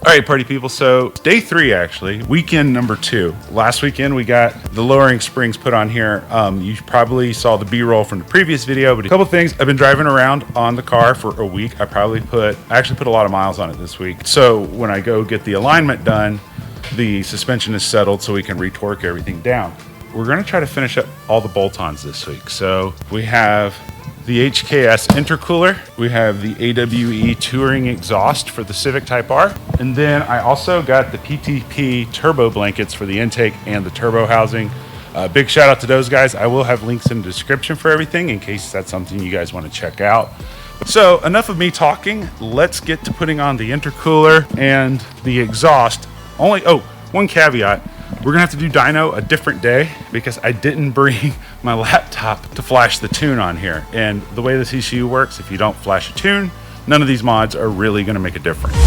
All right, party people, so day 3 actually, weekend number 2. Last weekend we got the lowering springs put on here. You probably saw the B-roll from the previous video, but a couple things. I've been driving around on the car for a week. I actually put a lot of miles on it this week. So when I go get the alignment done, the suspension is settled so we can retorque everything down. We're gonna try to finish up all the bolt-ons this week. So we have the HKS Intercooler, we have the AWE touring exhaust for the Civic Type R, and then I also got the PTP Turbo Blankets for the intake and the turbo housing. Big shout out to those guys. I will have links in the description for everything in case that's something you guys want to check out. So enough of me talking, let's get to putting on the intercooler and the exhaust. One caveat. We're gonna have to do dyno a different day because I didn't bring my laptop to flash the tune on here. And the way this ECU works, if you don't flash a tune, none of these mods are really gonna make a difference.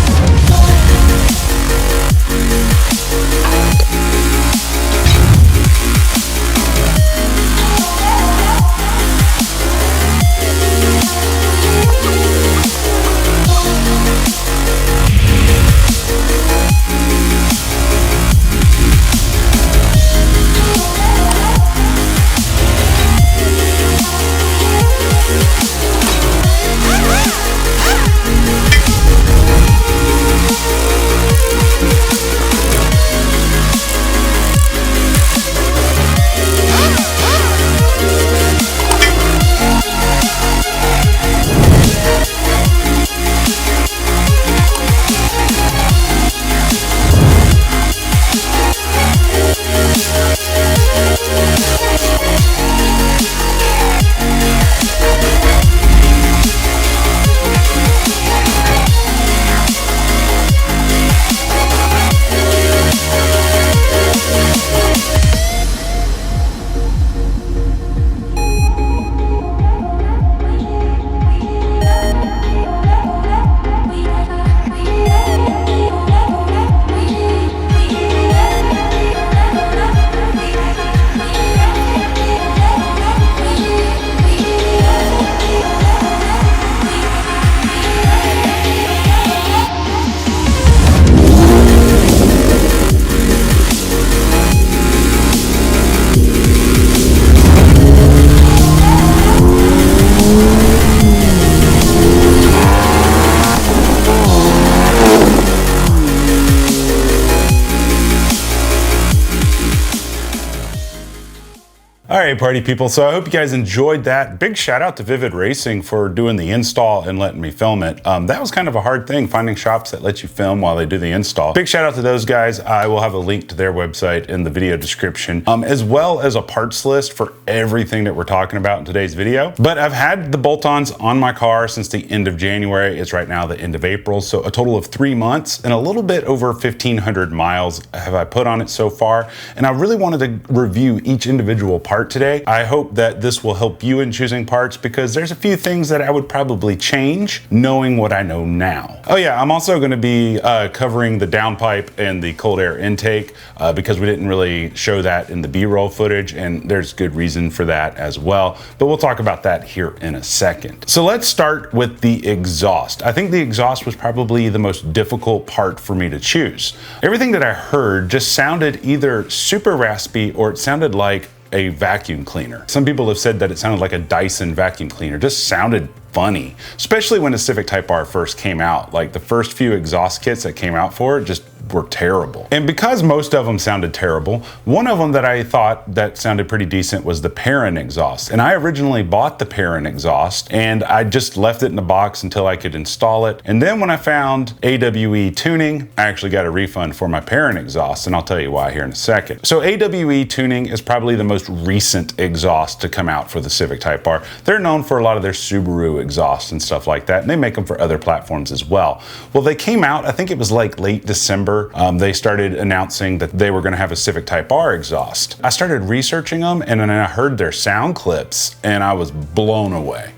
All right, party people, so I hope you guys enjoyed that. Big shout out to Vivid Racing for doing the install and letting me film it. That was kind of a hard thing, finding shops that let you film while they do the install. Big shout out to those guys. I will have a link to their website in the video description, as well as a parts list for everything that we're talking about in today's video. But I've had the bolt-ons on my car since the end of January. It's right now the end of April, so a total of 3 months and a little bit over 1,500 miles have I put on it so far. And I really wanted to review each individual part today. I hope that this will help you in choosing parts because there's a few things that I would probably change knowing what I know now. Oh yeah, I'm also going to be covering the downpipe and the cold air intake because we didn't really show that in the B-roll footage, and there's good reason for that as well. But we'll talk about that here in a second. So let's start with the exhaust. I think the exhaust was probably the most difficult part for me to choose. Everything that I heard just sounded either super raspy or it sounded like a vacuum cleaner. Some people have said that it sounded like a Dyson vacuum cleaner. Just sounded funny, especially when the Civic Type R first came out. Like the first few exhaust kits that came out for it just were terrible. And because most of them sounded terrible, one of them that I thought that sounded pretty decent was the PRL exhaust. And I originally bought the PRL exhaust and I just left it in the box until I could install it. And then when I found AWE tuning, I actually got a refund for my PRL exhaust, and I'll tell you why here in a second. So AWE tuning is probably the most recent exhaust to come out for the Civic Type R. They're known for a lot of their Subaru exhausts and stuff like that, and they make them for other platforms as well. Well, they came out, I think it was like late December. They started announcing that they were going to have a Civic Type R exhaust. I started researching them, and then I heard their sound clips, and I was blown away.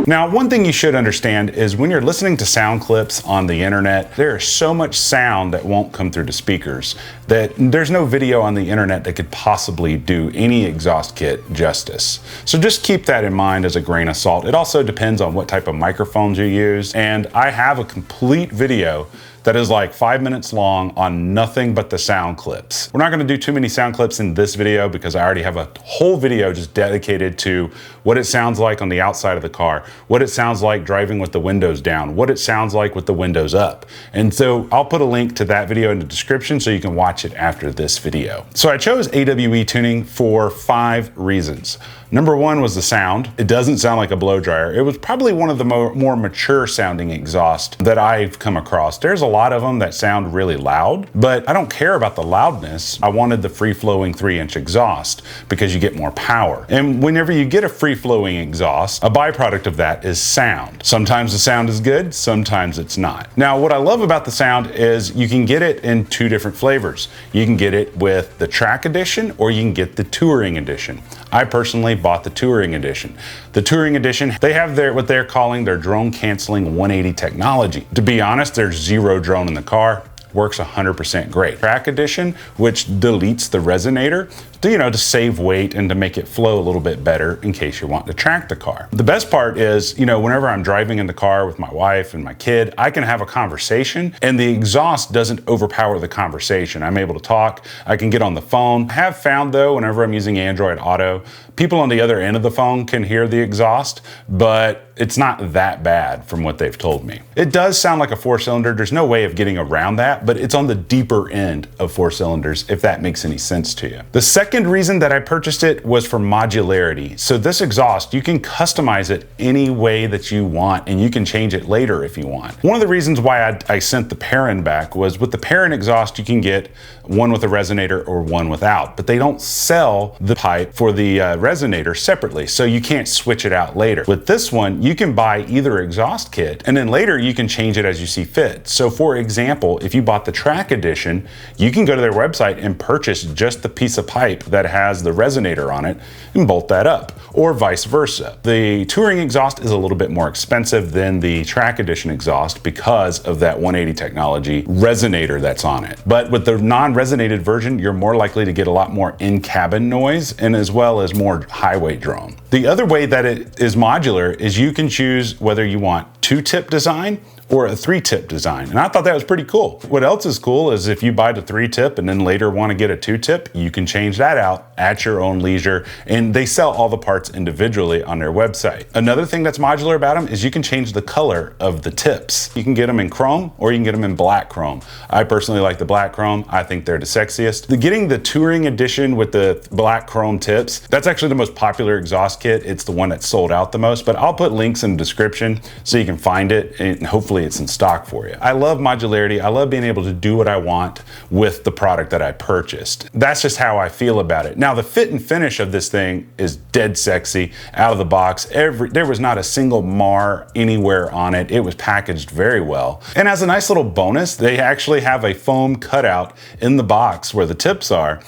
Now, Now, one thing you should understand is when you're listening to sound clips on the internet, there is so much sound that won't come through the speakers that there's no video on the internet that could possibly do any exhaust kit justice. So just keep that in mind as a grain of salt. It also depends on what type of microphones you use. And I have a complete video that is like 5 minutes long on nothing but the sound clips. We're not gonna do too many sound clips in this video because I already have a whole video just dedicated to what it sounds like on the outside of the car, what it sounds like driving with the windows down, what it sounds like with the windows up. And so I'll put a link to that video in the description so you can watch it after this video. So I chose AWE tuning for 5 reasons. Number 1 was the sound. It doesn't sound like a blow dryer. It was probably one of the more mature sounding exhaust that I've come across. There's a lot of them that sound really loud, but I don't care about the loudness. I wanted the free-flowing 3-inch exhaust because you get more power. And whenever you get a free-flowing exhaust, a byproduct of that is sound. Sometimes the sound is good, sometimes it's not. Now, what I love about the sound is you can get it in 2 different flavors. You can get it with the track edition or you can get the touring edition. I personally bought the touring edition. The touring edition, they have what they're calling their drone canceling 180 technology. To be honest, there's 0 drone in the car. Works 100% great. Track edition, which deletes the resonator to save weight and to make it flow a little bit better in case you want to track the car. The best part is, whenever I'm driving in the car with my wife and my kid, I can have a conversation and the exhaust doesn't overpower the conversation. I'm able to talk, I can get on the phone. I have found though, whenever I'm using Android Auto, people on the other end of the phone can hear the exhaust, but it's not that bad from what they've told me. It does sound like a 4-cylinder. There's no way of getting around that, but it's on the deeper end of 4 cylinders, if that makes any sense to you. The second reason that I purchased it was for modularity. So this exhaust, you can customize it any way that you want, and you can change it later if you want. One of the reasons why I sent the Perrin back was with the Perrin exhaust, you can get one with a resonator or one without, but they don't sell the pipe for the resonator separately, so you can't switch it out later. With this one, you can buy either exhaust kit, and then later you can change it as you see fit. So for example, if you bought the track edition, you can go to their website and purchase just the piece of pipe that has the resonator on it and bolt that up, or vice versa. The touring exhaust is a little bit more expensive than the track edition exhaust because of that 180 technology resonator that's on it. But with the non-resonated version, you're more likely to get a lot more in-cabin noise and as well as more highway drone. The other way that it is modular is you can choose whether you want 2-tip design or a 3-tip design. And I thought that was pretty cool. What else is cool is if you buy the 3-tip and then later want to get a 2-tip, you can change that out at your own leisure. And they sell all the parts individually on their website. Another thing that's modular about them is you can change the color of the tips. You can get them in chrome or you can get them in black chrome. I personally like the black chrome. I think they're the sexiest. Getting the touring edition with the black chrome tips, that's actually the most popular exhaust kit. It's the one that's sold out the most, but I'll put links in the description so you can find it and hopefully it's in stock for you. I love modularity. I love being able to do what I want with the product that I purchased. That's just how I feel about it. Now the fit and finish of this thing is dead sexy out of the box. There was not a single mar anywhere on it. It was packaged very well. And as a nice little bonus, they actually have a foam cutout in the box where the tips are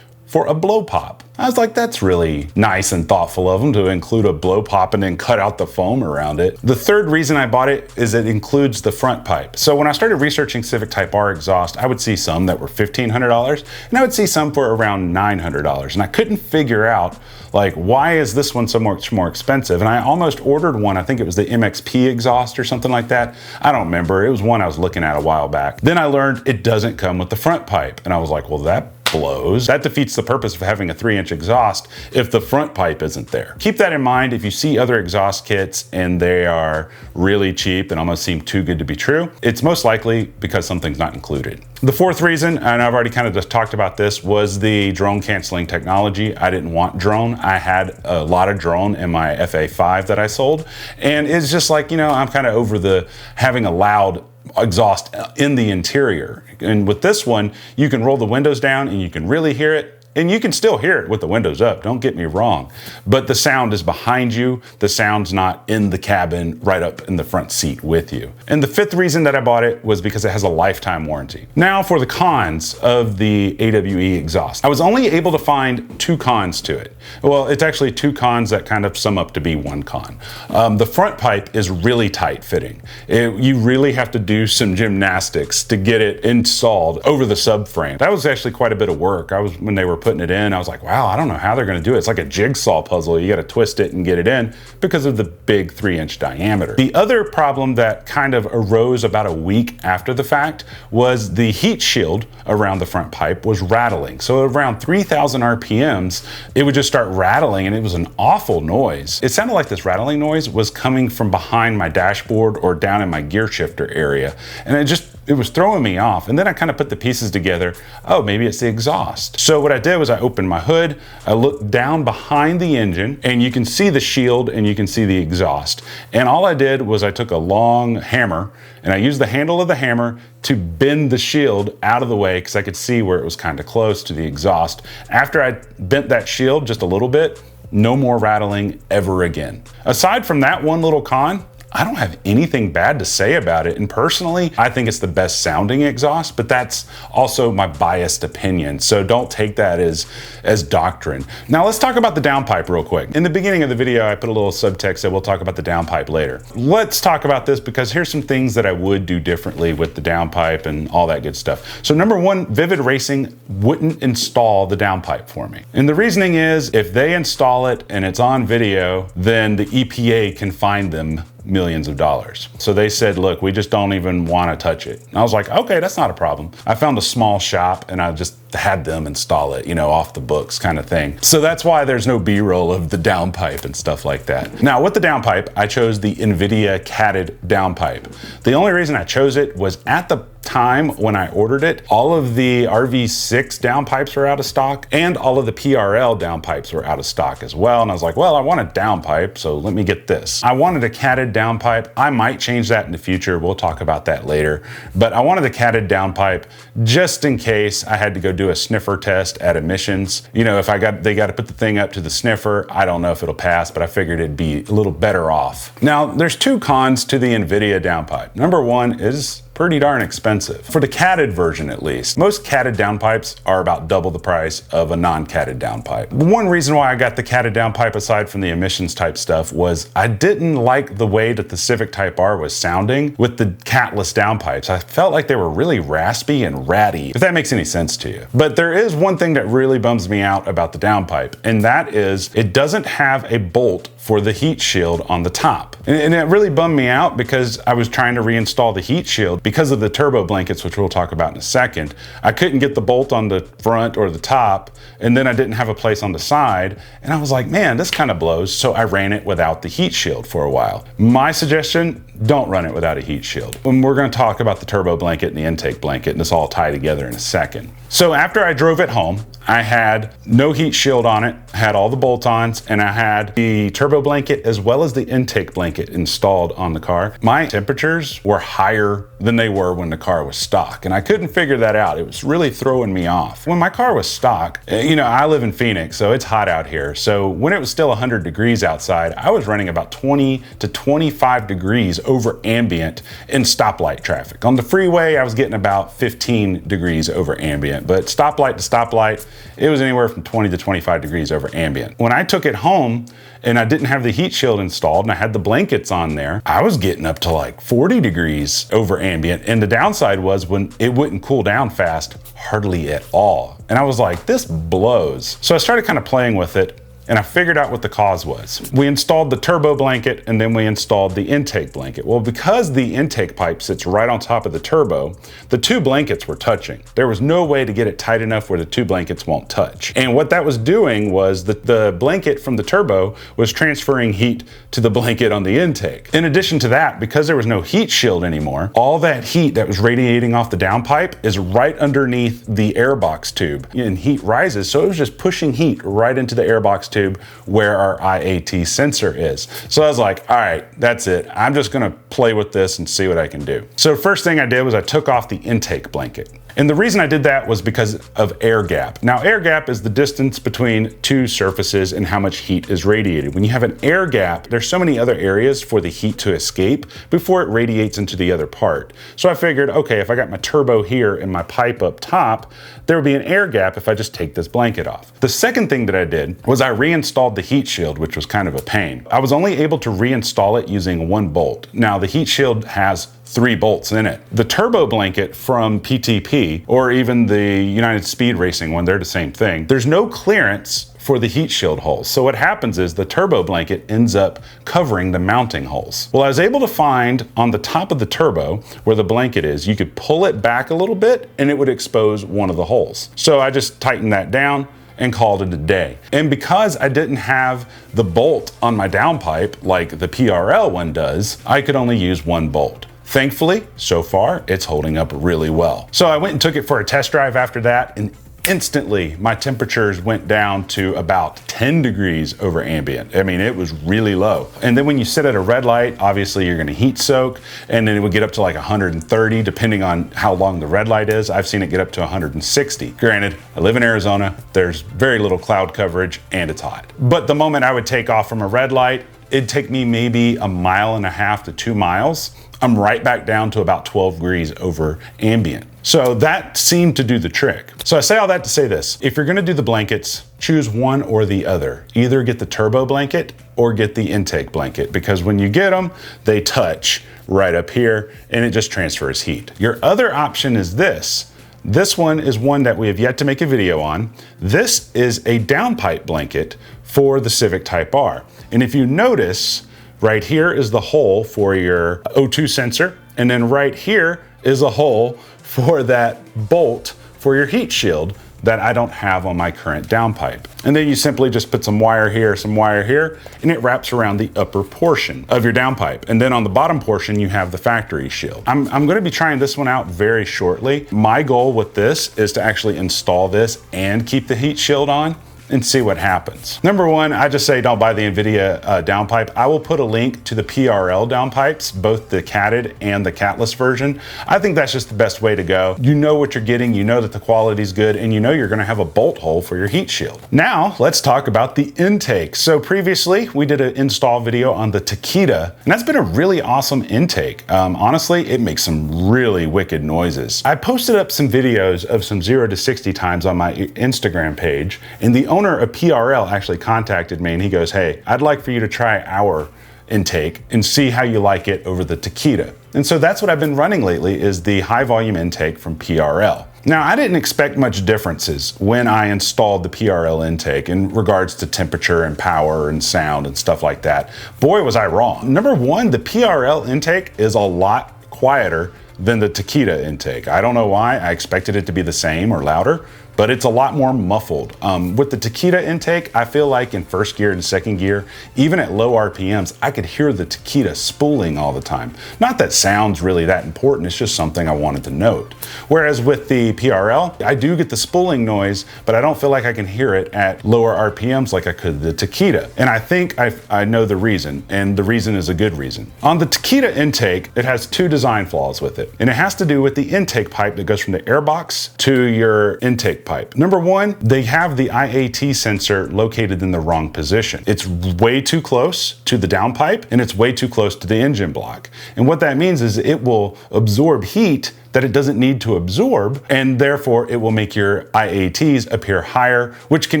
for a blow pop. I was like, that's really nice and thoughtful of them to include a blow pop and then cut out the foam around it. The third reason I bought it is it includes the front pipe. So when I started researching Civic Type R exhaust, I would see some that were $1,500 and I would see some for around $900. And I couldn't figure out like, why is this one so much more expensive? And I almost ordered one, I think it was the MXP exhaust or something like that. I don't remember, it was one I was looking at a while back. Then I learned it doesn't come with the front pipe. And I was like, well, that blows. That defeats the purpose of having a 3-inch exhaust if the front pipe isn't there. Keep that in mind if you see other exhaust kits and they are really cheap and almost seem too good to be true. It's most likely because something's not included. The fourth reason, and I've already kind of just talked about this, was the drone canceling technology. I didn't want drone. I had a lot of drone in my FA5 that I sold. And it's just like, I'm kind of over the having a loud exhaust in the interior. And with this one, you can roll the windows down and you can really hear it. And you can still hear it with the windows up, don't get me wrong. But the sound is behind you. The sound's not in the cabin, right up in the front seat with you. And the fifth reason that I bought it was because it has a lifetime warranty. Now for the cons of the AWE exhaust. I was only able to find 2 cons to it. Well, it's actually 2 cons that kind of sum up to be 1 con. The front pipe is really tight fitting. You really have to do some gymnastics to get it installed over the subframe. That was actually quite a bit of work. When they were putting it in, I was like, wow, I don't know how they're gonna do it. It's like a jigsaw puzzle. You gotta twist it and get it in because of the big 3-inch diameter. The other problem that kind of arose about a week after the fact was the heat shield around the front pipe was rattling. So around 3,000 RPMs, it would just start rattling, and it was an awful noise. It sounded like this rattling noise was coming from behind my dashboard or down in my gear shifter area. And it was throwing me off. And then I kind of put the pieces together. Oh, maybe it's the exhaust. So what I did was I opened my hood, I looked down behind the engine, and you can see the shield and you can see the exhaust. And all I did was I took a long hammer and I used the handle of the hammer to bend the shield out of the way because I could see where it was kind of close to the exhaust. After I bent that shield just a little bit, no more rattling ever again. Aside from that one little con, I don't have anything bad to say about it. And personally, I think it's the best sounding exhaust, but that's also my biased opinion. So don't take that as doctrine. Now let's talk about the downpipe real quick. In the beginning of the video, I put a little subtext that we'll talk about the downpipe later. Let's talk about this because here's some things that I would do differently with the downpipe and all that good stuff. So number one, Vivid Racing wouldn't install the downpipe for me. And the reasoning is if they install it and it's on video, then the EPA can fine them millions of dollars. So they said, look, we just don't even want to touch it. And I was like, okay, that's not a problem. I found a small shop and I just had them install it, off the books kind of thing. So that's why there's no B-roll of the downpipe and stuff like that. Now with the downpipe, I chose the NVIDIA catted downpipe. The only reason I chose it was at the time when I ordered it, all of the RV6 downpipes were out of stock and all of the PRL downpipes were out of stock as well. And I was like, well, I want a downpipe, so let me get this. I wanted a catted downpipe. I might change that in the future. We'll talk about that later. But I wanted the catted downpipe just in case I had to go do a sniffer test at emissions. If they got to put the thing up to the sniffer, I don't know if it'll pass, but I figured it'd be a little better off. Now, there's 2 cons to the NVIDIA downpipe. Number one is pretty darn expensive. For the catted version at least. Most catted downpipes are about double the price of a non-catted downpipe. One reason why I got the catted downpipe aside from the emissions type stuff was I didn't like the way that the Civic Type R was sounding with the catless downpipes. I felt like they were really raspy and ratty, if that makes any sense to you. But there is one thing that really bums me out about the downpipe, and that is it doesn't have a bolt for the heat shield on the top. And it really bummed me out because I was trying to reinstall the heat shield because of the turbo blankets, which we'll talk about in a second. I couldn't get the bolt on the front or the top, and then I didn't have a place on the side. And I was like, man, this kind of blows. So I ran it without the heat shield for a while. My suggestion, don't run it without a heat shield. And we're gonna talk about the turbo blanket and the intake blanket, and this all tie together in a second. So after I drove it home, I had no heat shield on it, had all the bolt-ons, and I had the turbo blanket as well as the intake blanket installed on the car. My temperatures were higher than they were when the car was stock, and I couldn't figure that out. It was really throwing me off. When my car was stock, I live in Phoenix, so it's hot out here. So when it was still 100 degrees outside, I was running about 20 to 25 degrees over ambient in stoplight traffic. On the freeway, I was getting about 15 degrees over ambient, but stoplight to stoplight, it was anywhere from 20 to 25 degrees over ambient. When I took it home and I didn't have the heat shield installed and I had the blankets on there, I was getting up to like 40 degrees over ambient. And the downside was when it wouldn't cool down fast, hardly at all. And I was like, this blows. So I started kind of playing with it, and I figured out what the cause was. We installed the turbo blanket and then we installed the intake blanket. Well, because the intake pipe sits right on top of the turbo, the 2 blankets were touching. There was no way to get it tight enough where the 2 blankets won't touch. And what that was doing was that the blanket from the turbo was transferring heat to the blanket on the intake. In addition to that, because there was no heat shield anymore, all that heat that was radiating off the downpipe is right underneath the airbox tube. And heat rises, so it was just pushing heat right into the airbox tube where our IAT sensor is. So I was like, all right, that's it. I'm just gonna play with this and see what I can do. So first thing I did was I took off the intake blanket. And the reason I did that was because of air gap. Now, air gap is the distance between two surfaces and how much heat is radiated. When you have an air gap, there's so many other areas for the heat to escape before it radiates into the other part. So I figured, okay, if I got my turbo here and my pipe up top, there would be an air gap if I just take this blanket off. The second thing that I did was I reinstalled the heat shield, which was kind of a pain. I was only able to reinstall it using one bolt. Now, the heat shield has 3 bolts in it. The turbo blanket from PTP, or even the United Speed Racing one, they're the same thing. There's no clearance for the heat shield holes. So what happens is the turbo blanket ends up covering the mounting holes. Well, I was able to find on the top of the turbo where the blanket is, you could pull it back a little bit and it would expose one of the holes. So I just tightened that down and called it a day. And because I didn't have the bolt on my downpipe like the PRL one does, I could only use one bolt. Thankfully, so far, it's holding up really well. So I went and took it for a test drive after that, and instantly my temperatures went down to about 10 degrees over ambient. I mean, it was really low. And then when you sit at a red light, obviously you're gonna heat soak, and then it would get up to like 130, depending on how long the red light is. I've seen it get up to 160. Granted, I live in Arizona, there's very little cloud coverage, and it's hot. But the moment I would take off from a red light, it'd take me maybe 1.5 miles to 2 miles. I'm right back down to about 12 degrees over ambient. So that seemed to do the trick. So I say all that to say this: if you're gonna do the blankets, choose one or the other. Either get the turbo blanket or get the intake blanket, because when you get them, they touch right up here and it just transfers heat. Your other option is this. This one is one that we have yet to make a video on. This is a downpipe blanket for the Civic Type R. And if you notice, right here is the hole for your O2 sensor, and then right here is a hole for that bolt for your heat shield that I don't have on my current downpipe. And then you simply just put some wire here, and it wraps around the upper portion of your downpipe. And then on the bottom portion, you have the factory shield. I'm gonna be trying this one out very shortly. My goal with this is to actually install this and keep the heat shield on and see what happens. Number one, I just say don't buy the NVIDIA downpipe. I will put a link to the PRL downpipes, both the catted and the catless version. I think that's just the best way to go. You know what you're getting, you know that the quality is good, and you know you're gonna have a bolt hole for your heat shield. Now, let's talk about the intake. So previously, we did an install video on the Takeda, and that's been a really awesome intake. Honestly, it makes some really wicked noises. I posted up some videos of some 0 to 60 times on my Instagram page, and the owner of PRL actually contacted me and he goes, hey, I'd like for you to try our intake and see how you like it over the Takeda. And so that's what I've been running lately, is the high volume intake from PRL. Now, I didn't expect much differences when I installed the PRL intake in regards to temperature and power and sound and stuff like that. Boy, was I wrong. Number one, the PRL intake is a lot quieter than the Takeda intake. I don't know why. I expected it to be the same or louder, but it's a lot more muffled. With the Takeda intake, I feel like in first gear and second gear, even at low RPMs, I could hear the Takeda spooling all the time. Not that sound's really that important, it's just something I wanted to note. Whereas with the PRL, I do get the spooling noise, but I don't feel like I can hear it at lower RPMs like I could the Takeda. And I think I know the reason, and the reason is a good reason. On the Takeda intake, it has 2 design flaws with it, and it has to do with the intake pipe that goes from the airbox to your intake pipe. Number one, they have the IAT sensor located in the wrong position. It's way too close to the downpipe and it's way too close to the engine block. And what that means is it will absorb heat that it doesn't need to absorb, and therefore it will make your IATs appear higher, which can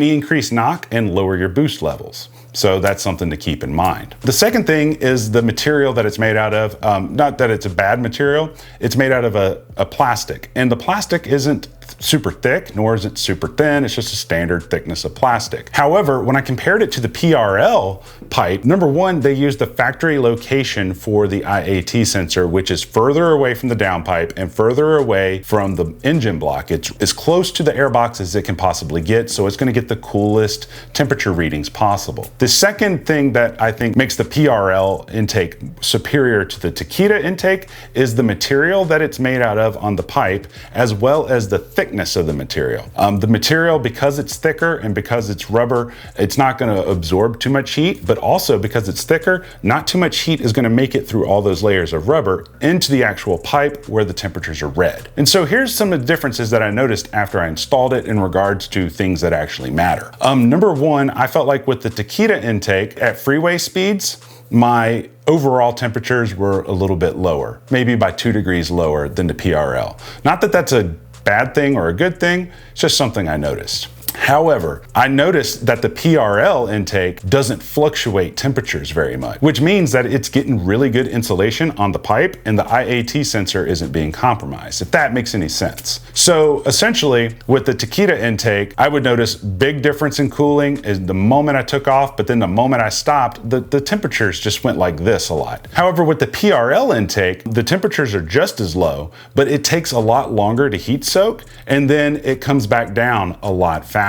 increase knock and lower your boost levels. So that's something to keep in mind. The second thing is the material that it's made out of. Not that it's a bad material, it's made out of a plastic. And the plastic isn't super thick, nor is it super thin. It's just a standard thickness of plastic. However, when I compared it to the PRL pipe, number one, they used the factory location for the IAT sensor, which is further away from the downpipe and further away from the engine block. It's as close to the airbox as it can possibly get, so it's gonna get the coolest temperature readings possible. The second thing that I think makes the PRL intake superior to the Takeda intake is the material that it's made out of on the pipe, as well as the thickness thickness of the material. The material, because it's thicker and because it's rubber, it's not going to absorb too much heat, but also because it's thicker, not too much heat is going to make it through all those layers of rubber into the actual pipe where the temperatures are read. And so here's some of the differences that I noticed after I installed it in regards to things that actually matter. Number one, I felt like with the Takeda intake at freeway speeds, my overall temperatures were a little bit lower, maybe by 2 degrees lower than the PRL. Not that that's a bad thing or a good thing, it's just something I noticed. However, I noticed that the PRL intake doesn't fluctuate temperatures very much, which means that it's getting really good insulation on the pipe and the IAT sensor isn't being compromised, if that makes any sense. So essentially, with the Takeda intake, I would notice big difference in cooling is the moment I took off, but then the moment I stopped, the temperatures just went like this a lot. However, with the PRL intake, the temperatures are just as low, but it takes a lot longer to heat soak, and then it comes back down a lot faster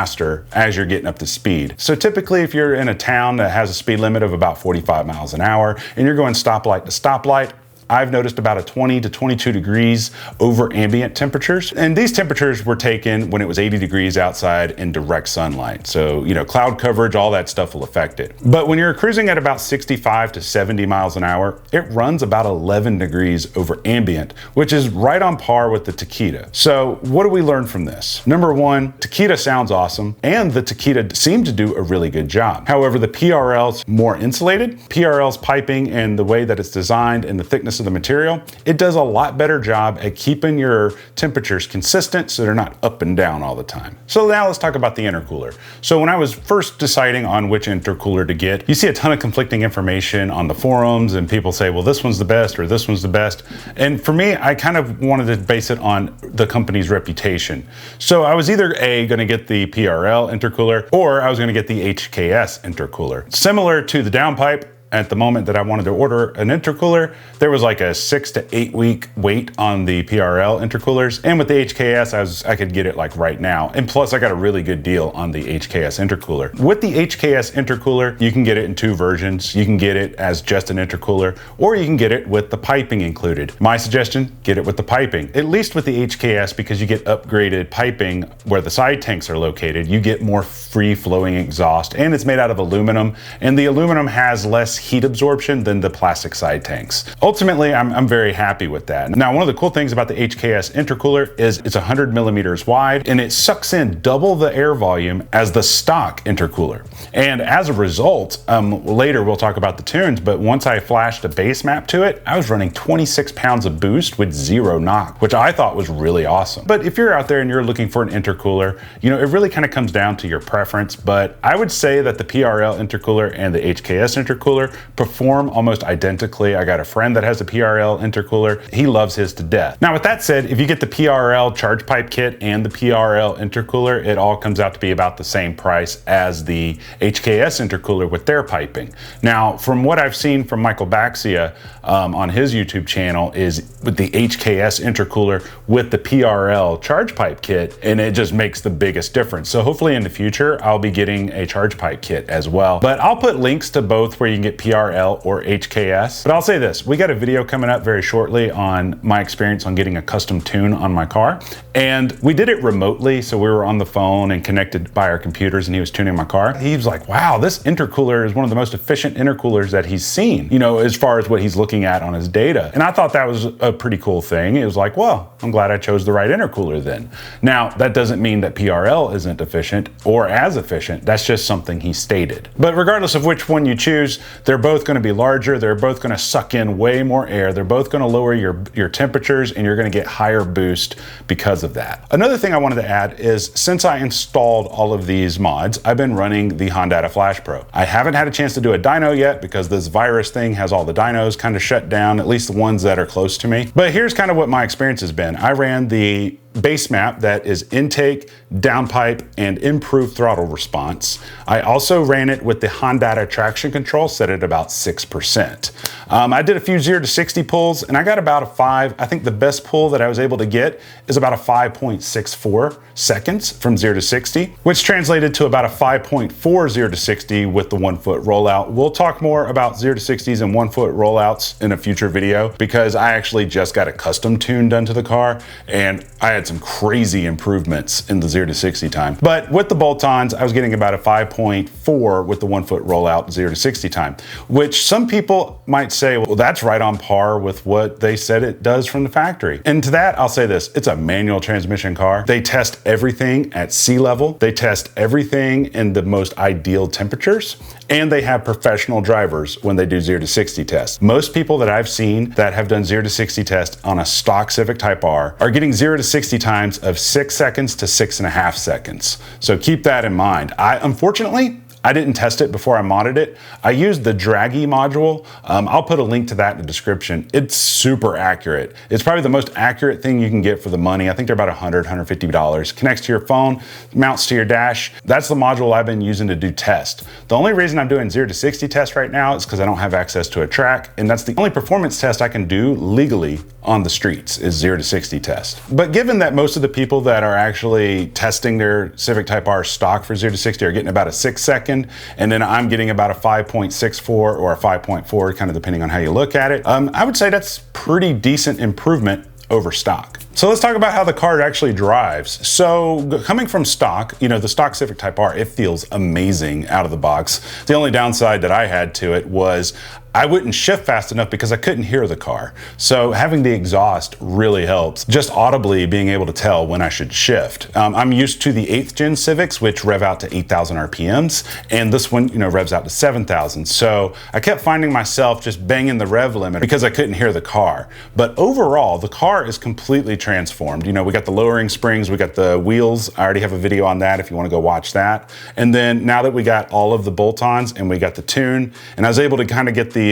as you're getting up to speed. So typically if you're in a town that has a speed limit of about 45 miles an hour and you're going stoplight to stoplight, I've noticed about a 20 to 22 degrees over ambient temperatures. And these temperatures were taken when it was 80 degrees outside in direct sunlight. So, you know, cloud coverage, all that stuff will affect it. But when you're cruising at about 65 to 70 miles an hour, it runs about 11 degrees over ambient, which is right on par with the Takeda. So what do we learn from this? Number one, Takeda sounds awesome, and the Takeda seemed to do a really good job. However, the PRL's more insulated. PRL's piping and the way that it's designed and the thickness of the material, it does a lot better job at keeping your temperatures consistent so they're not up and down all the time. So now let's talk about the intercooler. So when I was first deciding on which intercooler to get, you see a ton of conflicting information on the forums and people say, well, this one's the best or this one's the best. And for me, I kind of wanted to base it on the company's reputation. So I was either A, going to get the PRL intercooler, or I was going to get the HKS intercooler. Similar to the Downpipe, at the moment that I wanted to order an intercooler, there was like a 6 to 8 week wait on the PRL intercoolers. And with the HKS, I could get it like right now. And plus I got a really good deal on the HKS intercooler. With the HKS intercooler, you can get it in 2 versions. You can get it as just an intercooler, or you can get it with the piping included. My suggestion, get it with the piping. At least with the HKS, because you get upgraded piping where the side tanks are located, you get more free flowing exhaust, and it's made out of aluminum, and the aluminum has less heat absorption than the plastic side tanks. Ultimately, I'm very happy with that. Now, one of the cool things about the HKS intercooler is it's 100 millimeters wide and it sucks in double the air volume as the stock intercooler. And as a result, later we'll talk about the tunes, but once I flashed a base map to it, I was running 26 pounds of boost with 0 knock, which I thought was really awesome. But if you're out there and you're looking for an intercooler, you know, it really kind of comes down to your preference, but I would say that the PRL intercooler and the HKS intercooler perform almost identically. I got a friend that has a PRL intercooler. He loves his to death. Now, with that said, if you get the PRL Charge Pipe kit and the PRL intercooler, it all comes out to be about the same price as the HKS intercooler with their piping. Now, from what I've seen from Michael Baxia on his YouTube channel, is with the HKS intercooler with the PRL Charge Pipe kit, and it just makes the biggest difference. So hopefully in the future, I'll be getting a Charge Pipe kit as well. But I'll put links to both where you can get PRL or HKS. But I'll say this, we got a video coming up very shortly on my experience on getting a custom tune on my car. And we did it remotely, so we were on the phone and connected by our computers, and he was tuning my car. He was like, wow, this intercooler is one of the most efficient intercoolers that he's seen, you know, as far as what he's looking at on his data. And I thought that was a pretty cool thing. It was like, well, I'm glad I chose the right intercooler then. Now, that doesn't mean that PRL isn't efficient or as efficient. That's just something he stated. But regardless of which one you choose, they're both going to be larger. They're both going to suck in way more air. They're both going to lower your temperatures, and you're going to get higher boost because of that. Another thing I wanted to add is, since I installed all of these mods, I've been running the Hondata FlashPro. I haven't had a chance to do a dyno yet because this virus thing has all the dynos kind of shut down, at least the ones that are close to me. But here's kind of what my experience has been. I ran the base map that is intake, downpipe, and improved throttle response. I also ran it with the Hondata traction control set at about 6%. I did a few 0 to 60 pulls, and I got about a 5. I think the best pull that I was able to get is about a 5.64 seconds from 0 to 60, which translated to about a 5.4 0 to 60 with the 1 foot rollout. We'll talk more about 0 to 60s and 1 foot rollouts in a future video, because I actually just got a custom tune done to the car, and I had had some crazy improvements in the 0 to 60 time. But with the bolt-ons, I was getting about a 5.4 with the 1 foot rollout 0 to 60 time, which some people might say, well, that's right on par with what they said it does from the factory. And to that, I'll say this, it's a manual transmission car. They test everything at sea level. They test everything in the most ideal temperatures, and they have professional drivers when they do 0 to 60 tests. Most people that I've seen that have done 0 to 60 tests on a stock Civic Type R are getting 0 to 60 times of 6 seconds to 6.5 seconds. So keep that in mind. Unfortunately, I didn't test it before I modded it. I used the Draggy module. I'll put a link to that in the description. It's super accurate. It's probably the most accurate thing you can get for the money. I think they're about $100, $150. Connects to your phone, mounts to your dash. That's the module I've been using to do test. The only reason I'm doing 0 to 60 tests right now is because I don't have access to a track, and that's the only performance test I can do legally on the streets is 0 to 60 test. But given that most of the people that are actually testing their Civic Type R stock for 0 to 60 are getting about a 6 second, and then I'm getting about a 5.64 or a 5.4, kind of depending on how you look at it. I would say that's pretty decent improvement over stock. So let's talk about how the car actually drives. So coming from stock, you know, the stock Civic Type R, it feels amazing out of the box. The only downside that I had to it was I wouldn't shift fast enough because I couldn't hear the car. So having the exhaust really helps. Just audibly being able to tell when I should shift. I'm used to the 8th gen Civics, which rev out to 8,000 RPMs. And this one, you know, revs out to 7,000. So I kept finding myself just banging the rev limit because I couldn't hear the car. But overall, the car is completely transformed. You know, we got the lowering springs, we got the wheels. I already have a video on that if you want to go watch that. And then now that we got all of the bolt-ons and we got the tune, and I was able to kind of get the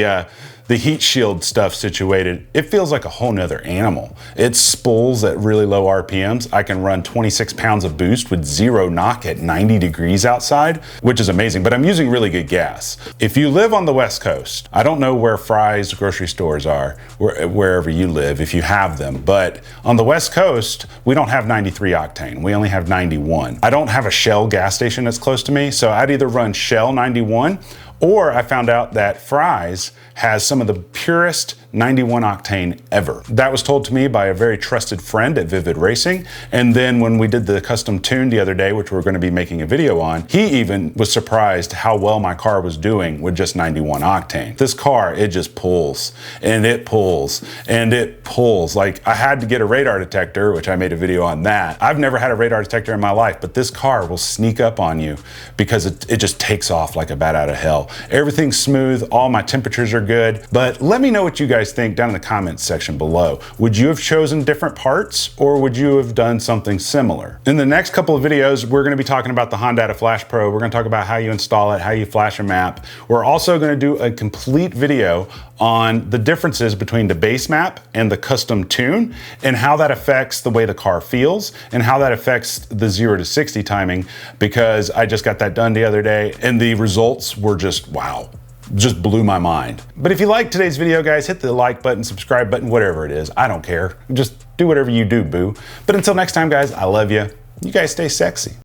heat shield stuff situated, it feels like a whole nother animal. It spools at really low RPMs. I can run 26 pounds of boost with 0 knock at 90 degrees outside, which is amazing, but I'm using really good gas. If you live on the West Coast, I don't know where Fry's grocery stores are, wherever you live, if you have them, but on the West Coast, we don't have 93 octane. We only have 91. I don't have a Shell gas station that's close to me, so I'd either run Shell 91, or I found out that Fry's has some of the purest 91 octane ever. That was told to me by a very trusted friend at Vivid Racing. And then when we did the custom tune the other day, which we're going to be making a video on, he even was surprised how well my car was doing with just 91 octane. This car, it just pulls and it pulls and it pulls. Like, I had to get a radar detector, which I made a video on that. I've never had a radar detector in my life, but this car will sneak up on you because it just takes off like a bat out of hell. Everything's smooth, all my temperatures are good, but let me know what you guys think down in the comments section below. Would you have chosen different parts, or would you have done something similar? In the next couple of videos, we're going to be talking about the Hondata FlashPro. We're going to talk about how you install it, how you flash a map. We're also going to do a complete video on the differences between the base map and the custom tune, and how that affects the way the car feels, and how that affects the 0 to 60 timing, because I just got that done the other day, and the results were just wow. Just blew my mind. But if you liked today's video, guys, hit the like button, subscribe button, whatever it is. I don't care. Just do whatever you do, boo. But until next time, guys, I love you. You guys stay sexy.